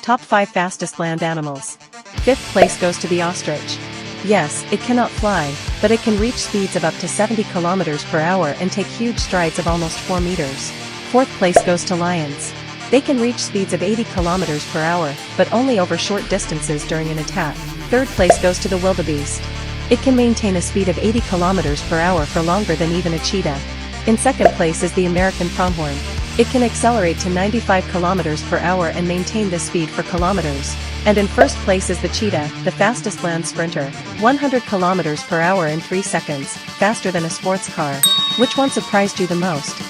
Top 5 fastest land animals. 5th place goes to the ostrich. Yes, it cannot fly, but it can reach speeds of up to 70 kilometers per hour and take huge strides of almost 4 meters. 4th place goes to lions. They can reach speeds of 80 kilometers per hour, but only over short distances during an attack. 3rd place goes to the wildebeest. It can maintain a speed of 80 kilometers per hour for longer than even a cheetah. In 2nd place is the American pronghorn. It can accelerate to 95 kilometers per hour and maintain this speed for kilometers. And in 1st place is the cheetah, the fastest land sprinter, 100 kilometers per hour in 3 seconds, faster than a sports car. Which one surprised you the most?